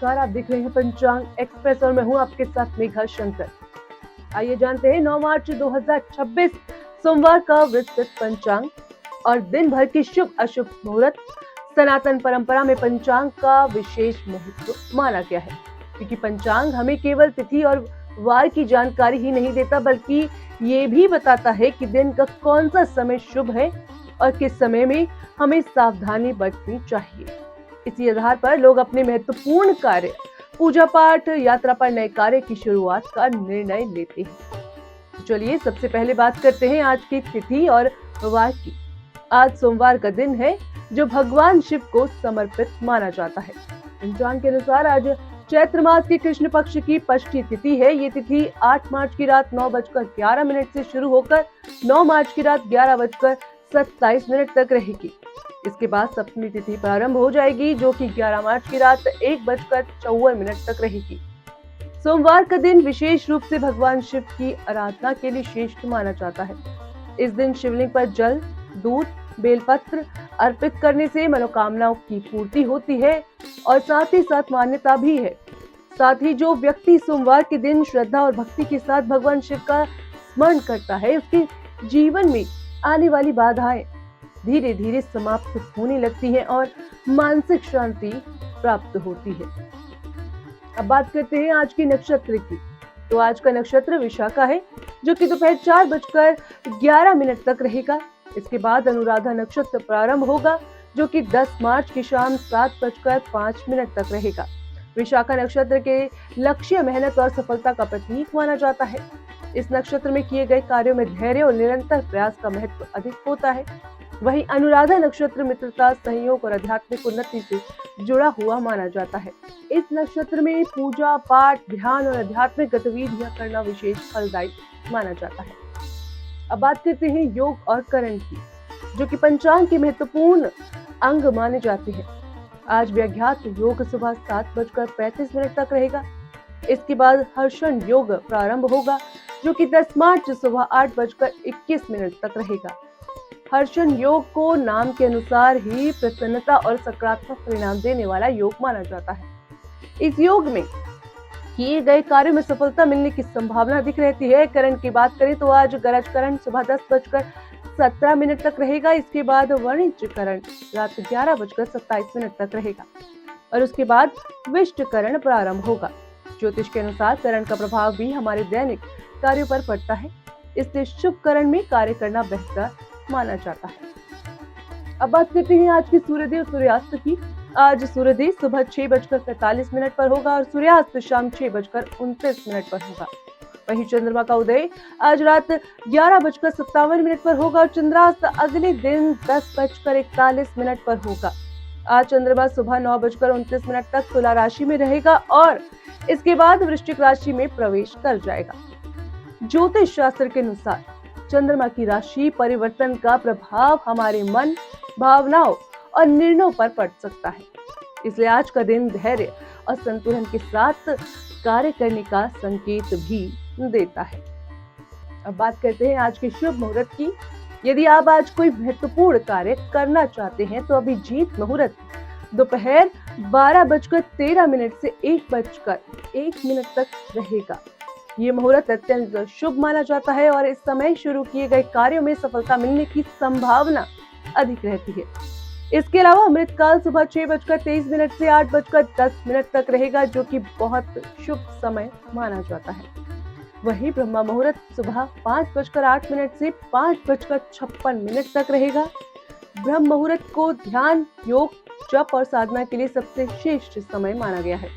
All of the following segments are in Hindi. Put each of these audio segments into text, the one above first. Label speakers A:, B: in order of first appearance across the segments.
A: नमस्कार, आप देख रहे हैं पंचांग एक्सप्रेस और मैं हूं आपके साथ मेघा शंकर। आइए जानते हैं 9 मार्च 2026 सोमवार का विस्तृत पंचांग और दिन भर की शुभ अशुभ मुहूर्त। सनातन परंपरा में पंचांग का विशेष महत्व माना गया है, क्योंकि पंचांग हमें केवल तिथि और वार की जानकारी ही नहीं देता, बल्कि ये भी बताता है कि दिन का कौन सा समय शुभ है और किस समय में हमें सावधानी बरतनी चाहिए। इसी आधार पर लोग अपने महत्वपूर्ण कार्य, पूजा पाठ, यात्रा पर नए कार्य की शुरुआत का निर्णय लेते हैं। चलिए सबसे पहले बात करते हैं आज की तिथि और वार की। आज सोमवार का दिन है, जो भगवान शिव को समर्पित माना जाता है। पंचांग के अनुसार आज चैत्र मास की कृष्ण पक्ष की पष्ठी तिथि है। ये तिथि 8 मार्च की रात 9:11 से शुरू होकर 9 मार्च की रात 11:27 तक रहेगी। इसके बाद सप्तमी तिथि प्रारंभ हो जाएगी, जो कि 11 मार्च की रात 1:54 तक रहेगी। सोमवार का दिन विशेष रूप से भगवान शिव की आराधना के लिए श्रेष्ठ माना जाता है। इस दिन शिवलिंग पर जल, दूध, बेलपत्र अर्पित करने से मनोकामनाओं की पूर्ति होती है और साथ ही साथ मान्यता भी है। साथ ही जो व्यक्ति सोमवार के दिन श्रद्धा और भक्ति के साथ भगवान शिव का स्मरण करता है, उसके जीवन में आने वाली बाधाएं धीरे धीरे समाप्त होने लगती हैं और मानसिक शांति प्राप्त होती है। अब बात करते हैं आज के नक्षत्र की। तो आज का नक्षत्र विशाखा है, जो कि दोपहर 4:11 तक रहेगा। इसके बाद अनुराधा नक्षत्र प्रारंभ होगा, जो कि 10 मार्च की शाम 7:05 तक रहेगा। विशाखा नक्षत्र के लक्ष्य, मेहनत और सफलता का प्रतीक माना जाता है। इस नक्षत्र में किए गए कार्यों में धैर्य और निरंतर प्रयास का महत्व अधिक होता है। वहीं अनुराधा नक्षत्र मित्रता, सहयोग और आध्यात्मिक उन्नति से जुड़ा हुआ माना जाता है। इस नक्षत्र में पूजा पाठ, ध्यान और आध्यात्मिक गतिविधियां करना विशेष फलदायी माना जाता है। अब बात करते हैं योग और करण की, जो कि पंचांग के महत्वपूर्ण अंग माने जाते हैं। आज व्याघ्यात योग सुबह 7:35 तक रहेगा। इसके बाद हर्षण योग प्रारंभ होगा, जो कि 10 मार्च सुबह 8:21 तक रहेगा। हर्षण योग को नाम के अनुसार ही प्रसन्नता और सकारात्मक परिणाम देने वाला योग माना जाता है। इस योग में किए गए कार्यों में सफलता मिलने की संभावना अधिक रहती है। करण की बात करें तो आज गरज करण सुबह 10:17 तक रहेगा। इसके बाद वाणिज्य करण रात 11:27 तक रहेगा और उसके बाद विष्ट करण प्रारंभ होगा। ज्योतिष के अनुसार करण का प्रभाव भी हमारे दैनिक कार्यों पर पड़ता है, इसलिए शुभ करण में कार्य करना बेहतर माना जाता है। अब बात करते हैं आज के सूर्योदय और सूर्यास्त की। आज सूर्योदय सुबह 6:45 पर होगा और सूर्यास्त शाम 6:29 पर होगा। वहीं चंद्रमा का उदय आज रात 11:57 पर होगा और चंद्रास्त अगले दिन 10:41 पर होगा। आज चंद्रमा सुबह 9:29 तक तुला राशि में रहेगा और इसके बाद वृश्चिक राशि में प्रवेश कर जाएगा। ज्योतिष शास्त्र के अनुसार चंद्रमा की राशि परिवर्तन का प्रभाव हमारे मन, भावनाओं और निर्णयों पर पड़ सकता है, इसलिए आज का दिन धैर्य और संतुलन के साथ कार्य करने का संकेत भी देता है। अब बात करते हैं आज के शुभ मुहूर्त की। यदि आप आज कोई महत्वपूर्ण कार्य करना चाहते हैं तो अभिजीत मुहूर्त दोपहर 12:13 से 1:01 तक रहेगा। ये मुहूर्त अत्यंत शुभ माना जाता है और इस समय शुरू किए गए कार्यों में सफलता मिलने की संभावना अधिक रहती है। इसके अलावा अमृतकाल सुबह 6:23 से 8:10 तक रहेगा, जो कि बहुत शुभ समय माना जाता है। वहीं ब्रह्मा मुहूर्त सुबह 5:08 से 5:56 तक रहेगा। ब्रह्म मुहूर्त को ध्यान, योग, जप और साधना के लिए सबसे श्रेष्ठ समय माना गया है।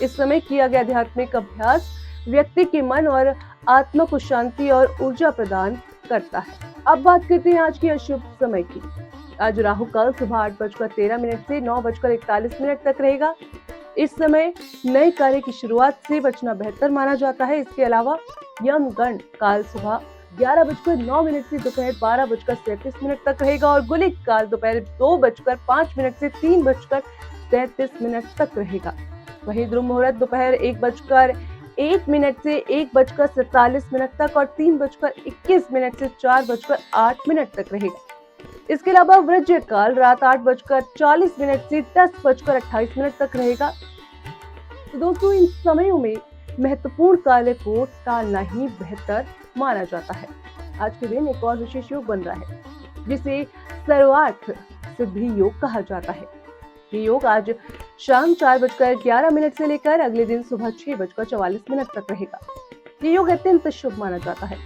A: इस समय किया गया आध्यात्मिक अभ्यास व्यक्ति के मन और आत्मा को शांति और ऊर्जा प्रदान करता है। अब बात करते हैं आज की अशुभ समय की। आज राहु काल सुबह 8:13 से 9:41 तक रहेगा। इस समय नए कार्य की शुरुआत से बचना बेहतर माना जाता है। इसके अलावा यमगंड काल सुबह 11:09 से दोपहर 12:37 तक रहेगा और गुलिक काल दोपहर 2:05 से 3:33 तक रहेगा। वहीं ध्रुव मुहूर्त दोपहर 1:01 से 1:47 तक और 3:21 से 4:08 तक रहेगा। इसके अलावा वृश्चिक काल रात 8:40 से 10:28 तक रहेगा। तो दोस्तों, इन समयों में महत्वपूर्ण कार्य को टालना ही बेहतर माना जाता है। आज के दिन एक और विशेष योग बन रहा है जिसे सर्वार्थ सिद्धि योग कहा जाता है। ये योग आज शाम 4:11 से लेकर अगले दिन सुबह 6:44 तक रहेगा। ये योग अत्यंत शुभ माना जाता है।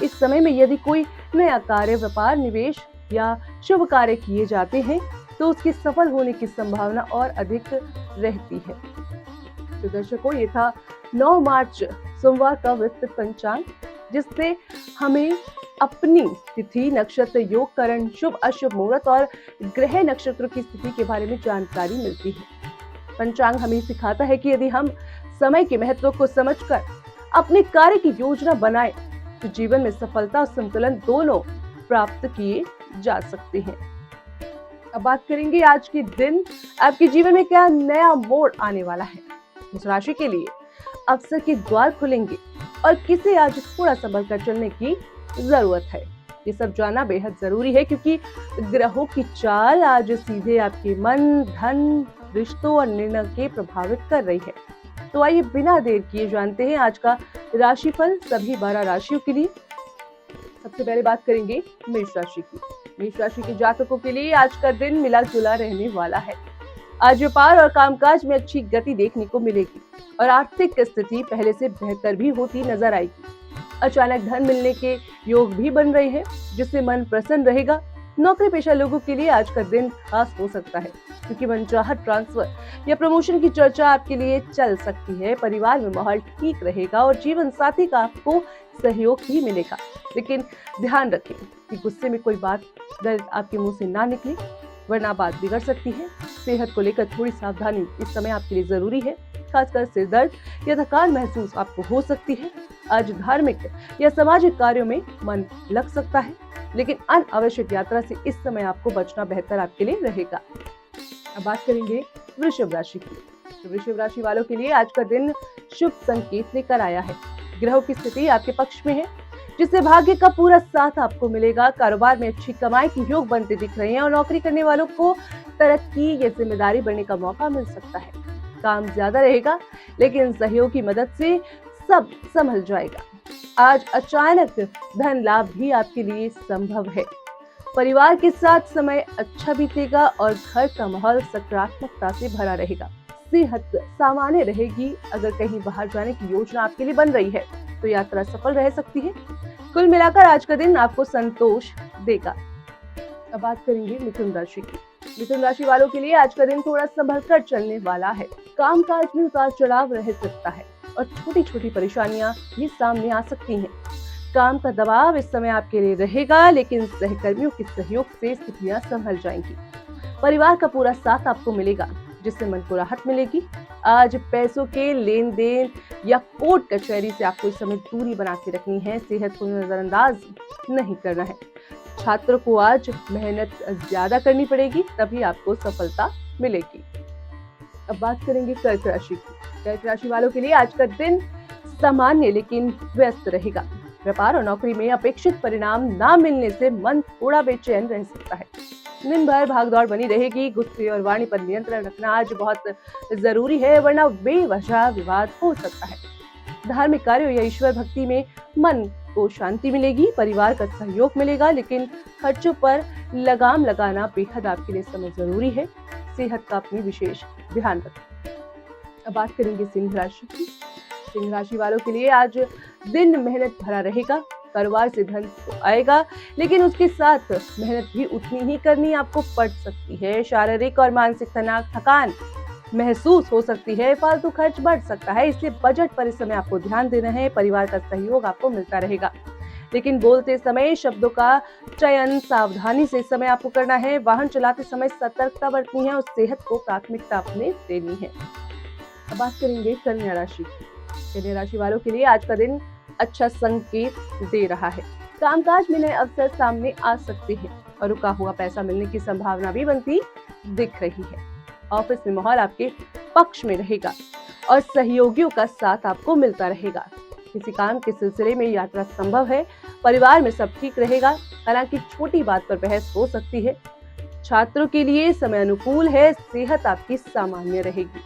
A: इस समय में यदि कोई नया कार्य, व्यापार, निवेश या शुभ कार्य किए जाते हैं तो उसके सफल होने की संभावना और अधिक रहती है। तो दर्शकों, ये था 9 मार्च सोमवार का विस्तृत पंचांग, जिससे हमें अपनी तिथि, नक्षत्र, योग, करण, शुभ अशुभ मुहूर्त और ग्रह नक्षत्र की स्थिति के बारे में जानकारी मिलती है। पंचांग हमें सिखाता है कि यदि हम समय के महत्व को समझकर अपने कार्य की योजना बनाएं तो जीवन में सफलता और संतुलन दोनों प्राप्त किए जा सकते हैं। अब बात करेंगे आज के दिन आपके जीवन में क्या नया मोड़ आने वाला है। इस राशि के लिए अवसर के द्वार खुलेंगे और किसे आज थोड़ा संभल कर चलने की जरूरत है, ये सब जानना बेहद जरूरी है, क्योंकि ग्रहों की चाल आज सीधे आपके मन, धन, रिश्तों और निर्णय के प्रभावित कर रही है। तो आइए बिना देर किए जानते हैं आज का राशिफल सभी 12 राशियों के लिए। सबसे पहले बात करेंगे मेष राशि की। मेष राशि के जातकों के लिए आज का दिन मिला जुला रहने वाला है। आज व्यापार और कामकाज में अच्छी गति देखने को मिलेगी और आर्थिक स्थिति पहले से बेहतर भी होती नजर आएगी। अचानक धन मिलने के योग भी बन रहे हैं, जिससे मन प्रसन्न रहेगा। नौकरी पेशा लोगों के लिए आज का दिन खास हो सकता है, क्योंकि मनचाहत ट्रांसफर या प्रमोशन की चर्चा आपके लिए चल सकती है। परिवार में माहौल ठीक रहेगा और जीवन साथी का आपको सहयोग भी मिलेगा। लेकिन ध्यान रखें कि गुस्से में कोई बात गलत आपके मुंह से ना निकले, वरना बात बिगड़ सकती है। सेहत को लेकर थोड़ी सावधानी इस समय आपके लिए जरूरी है। खासकर सिर दर्द या थकान महसूस आपको हो सकती है। आज धार्मिक या सामाजिक कार्यों में मन लग सकता है, लेकिन अनावश्यक यात्रा से इस समय आपको बचना बेहतर आपके लिए रहेगा। अब बात करेंगे वृषभ राशि की। तो वृषभ राशि वालों के लिए आज का दिन शुभ संकेत लेकर आया है। ग्रहों की स्थिति आपके पक्ष में है, जिससे भाग्य का पूरा साथ आपको मिलेगा। कारोबार में अच्छी कमाई के योग बनते दिख रहे हैं और नौकरी करने वालों को तरक्की या जिम्मेदारी बढ़ने का मौका मिल सकता है। काम ज्यादा रहेगा, लेकिन सहयोग की मदद से सब संभल जाएगा। आज अचानक धन लाभ भी आपके लिए संभव है। परिवार के साथ समय अच्छा बीतेगा और घर का माहौल सकारात्मकता से भरा रहेगा। सेहत सामान्य रहेगी। अगर कहीं बाहर जाने की योजना आपके लिए बन रही है तो यात्रा सफल रह सकती है। कुल मिलाकर आज का दिन आपको संतोष देगा। अब बात करेंगे मिथुन राशि की। मिथुन राशि वालों के लिए आज का दिन थोड़ा संभल कर चलने वाला है। कामकाज में उतार चढ़ाव रह सकता है और छोटी छोटी परेशानियां भी सामने आ सकती हैं। काम का दबाव इस समय आपके लिए रहेगा, लेकिन सहकर्मियों के सहयोग से स्थितियां संभल जाएंगी। परिवार का पूरा साथ आपको मिलेगा, जिससे मन को राहत मिलेगी। आज पैसों के लेन देन या कोर्ट कचहरी से आपको इस समय दूरी बना के रखनी है। सेहत को नजरअंदाज नहीं करना है। छात्रों को आज मेहनत ज्यादा करनी पड़ेगी, तभी आपको सफलता मिलेगी। अब बात करेंगे कर्क राशि की। कर्क राशि वालों के लिए आज का दिन सामान्य लेकिन व्यस्त रहेगा। व्यापार और नौकरी में अपेक्षित परिणाम ना मिलने से मन थोड़ा बेचैन रह सकता है। दिन भर भागदौड़ बनी रहेगी। गुस्से और वाणी पर नियंत्रण रखना आज बहुत जरूरी है, वरना बेवजह विवाद हो सकता है। धार्मिक कार्यों या ईश्वर भक्ति में मन को शांति मिलेगी। परिवार का सहयोग मिलेगा, लेकिन खर्चों पर लगाम लगाना बेहद आपके लिए समय जरूरी है। सेहत का अपनी विशेष ध्यान रखें। अब बात करेंगे सिंह राशि की। सिंह राशि वालों के लिए आज दिन मेहनत भरा रहेगा। कारोबार से धन तो आएगा, लेकिन उसके साथ मेहनत भी उतनी ही करनी आपको पड़ सकती है। शारीरिक और मानसिक थकान महसूस हो सकती है। फालतू खर्च बढ़ सकता है, इसलिए बजट पर इस समय आपको ध्यान देना है। परिवार का सहयोग आपको मिलता रहेगा, लेकिन बोलते समय शब्दों का चयन सावधानी से इस समय आपको करना है। वाहन चलाते समय सतर्कता बरतनी है और सेहत को प्राथमिकता अपने देनी है। अब बात करेंगे कन्या राशि की। कन्या राशि वालों के लिए आज का दिन अच्छा संकेत दे रहा है। कामकाज में नए अवसर सामने आ सकते हैं और रुका हुआ पैसा मिलने की संभावना भी बनती दिख रही है। ऑफिस में माहौल आपके पक्ष में रहेगा और सहयोगियों का साथ आपको मिलता रहेगा। किसी काम के सिलसिले में यात्रा संभव है। परिवार में सब ठीक रहेगा, हालांकि छोटी बात पर बहस हो सकती है। छात्रों के लिए समय अनुकूल है। सेहत आपकी सामान्य रहेगी।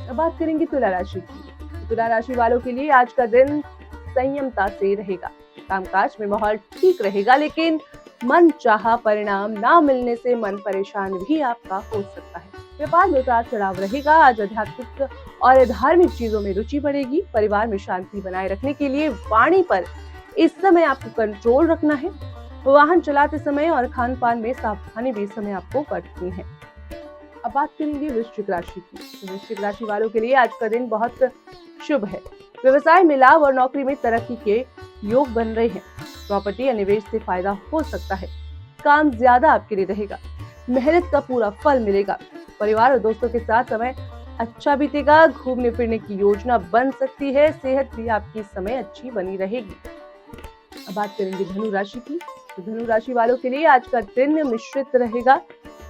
A: अब बात करेंगे तुला राशि की। तुला राशि वालों के लिए आज का दिन संयमता से रहेगा। कामकाज में माहौल ठीक रहेगा, लेकिन मन चाहा परिणाम ना मिलने से मन परेशान भी आपका हो सकता है। व्यापार में उतार चढ़ाव रहेगा। आज आध्यात्मिक और धार्मिक चीजों में रुचि बढ़ेगी। परिवार में शांति बनाए रखने के लिए वाणी पर इस समय आपको कंट्रोल रखना है। वाहन चलाते समय और खान पान में सावधानी भी इस समय आपको बरतनी है। अब बात करेंगे वृश्चिक राशि की। वृश्चिक राशि वालों के लिए आज का दिन बहुत शुभ है। व्यवसाय में लाभ और नौकरी में तरक्की के योग बन रहे हैं। प्रॉपर्टी या निवेश से फायदा हो सकता है। काम ज्यादा आपके लिए रहेगा। मेहनत का पूरा फल मिलेगा। परिवार और दोस्तों के साथ समय अच्छा बीतेगा। घूमने फिरने की योजना बन सकती है। सेहत भी आपकी इस समय अच्छी बनी रहेगी। अब बात करेंगे धनु राशि की। तो धनु राशि वालों के लिए आज का दिन मिश्रित रहेगा।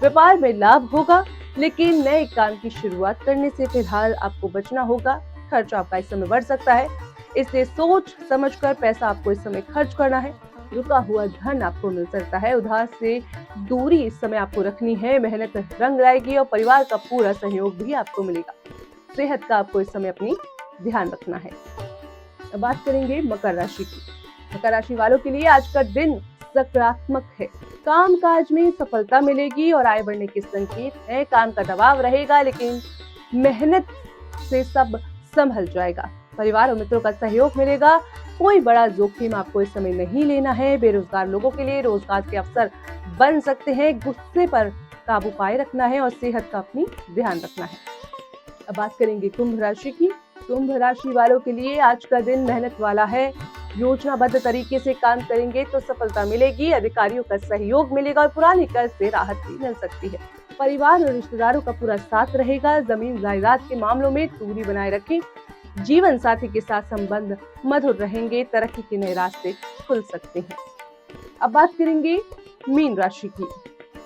A: व्यापार में लाभ होगा, लेकिन नए काम की शुरुआत करने से फिलहाल आपको बचना होगा। खर्च आपका इस समय बढ़ सकता है, इसलिए सोच समझकर पैसा आपको इस समय खर्च करना है। रुका हुआ धन आपको मिल सकता है। उधार से दूरी इस समय आपको रखनी है। मेहनत रंग लाएगी और परिवार का पूरा सहयोग भी आपको मिलेगा। सेहत का आपको इस समय अपनी ध्यान रखना है। अब बात करेंगे मकर राशि की। मकर राशि वालों के लिए आज का दिन सकारात्मक है। काम काज में सफलता मिलेगी और आय बढ़ने के संकेत है। काम का दबाव रहेगा, लेकिन मेहनत से सब संभल जाएगा। परिवार और मित्रों का सहयोग मिलेगा। कोई बड़ा जोखिम आपको इस समय नहीं लेना है। बेरोजगार लोगों के लिए रोजगार के अवसर बन सकते हैं। गुस्से पर काबू पाए रखना है और सेहत का अपनी ध्यान रखना है। अब बात करेंगे कुंभ राशि की। कुंभ राशि वालों के लिए आज का दिन मेहनत वाला है। योजनाबद्ध तरीके से काम करेंगे तो सफलता मिलेगी। अधिकारियों का सहयोग मिलेगा और पुराने कर्ज से राहत भी मिल सकती है। परिवार और रिश्तेदारों का पूरा साथ रहेगा। जमीन जायदाद के मामलों में दूरी बनाए रखें। जीवन साथी के साथ संबंध मधुर रहेंगे। तरक्की के नए रास्ते खुल सकते हैं। अब बात करेंगे मीन राशि की।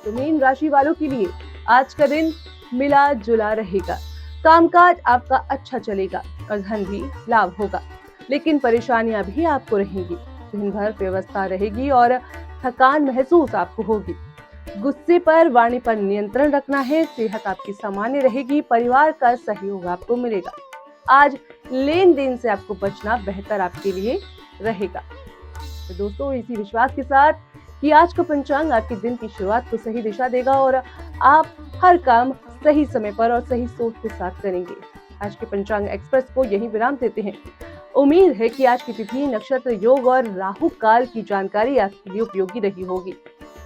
A: तो मीन राशि वालों के लिए आज का दिन मिला जुला रहेगा। कामकाज आपका अच्छा चलेगा और धन भी लाभ होगा, लेकिन परेशानियां भी आपको रहेंगी। दिन भर व्यवस्था रहेगी और थकान महसूस आपको होगी। गुस्से पर वाणी पर नियंत्रण रखना है। सेहत आपकी सामान्य रहेगी। परिवार का सहयोग आपको मिलेगा। आज लेन देन से आपको बचना बेहतर आपके लिए रहेगा। तो दोस्तों, इसी विश्वास के साथ कि आज का पंचांग आपके दिन की शुरुआत को सही दिशा देगा और आप हर काम सही समय पर और सही सोच के साथ करेंगे। आज के पंचांग एक्सप्रेस को यही विराम देते हैं। उम्मीद है कि आज की तिथि, नक्षत्र, योग और राहु काल की जानकारी आपके लिए उपयोगी रही होगी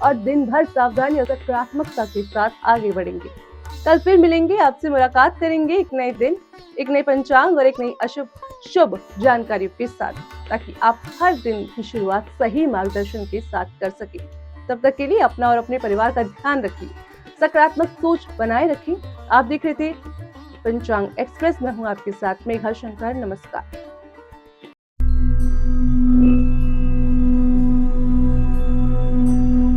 A: और दिन भर सावधानी और सकारात्मकता के साथ आगे बढ़ेंगे। कल फिर मिलेंगे, आपसे मुलाकात करेंगे एक नए दिन, एक नए पंचांग और एक नई अशुभ शुभ जानकारियों के साथ, ताकि आप हर दिन की शुरुआत सही मार्गदर्शन के साथ कर सके। तब तक के लिए अपना और अपने परिवार का ध्यान रखिए। सकारात्मक सोच बनाए रखें। आप देख रहे थे पंचांग एक्सप्रेस में हूँ आपके साथ मेघा शंकर। नमस्कार।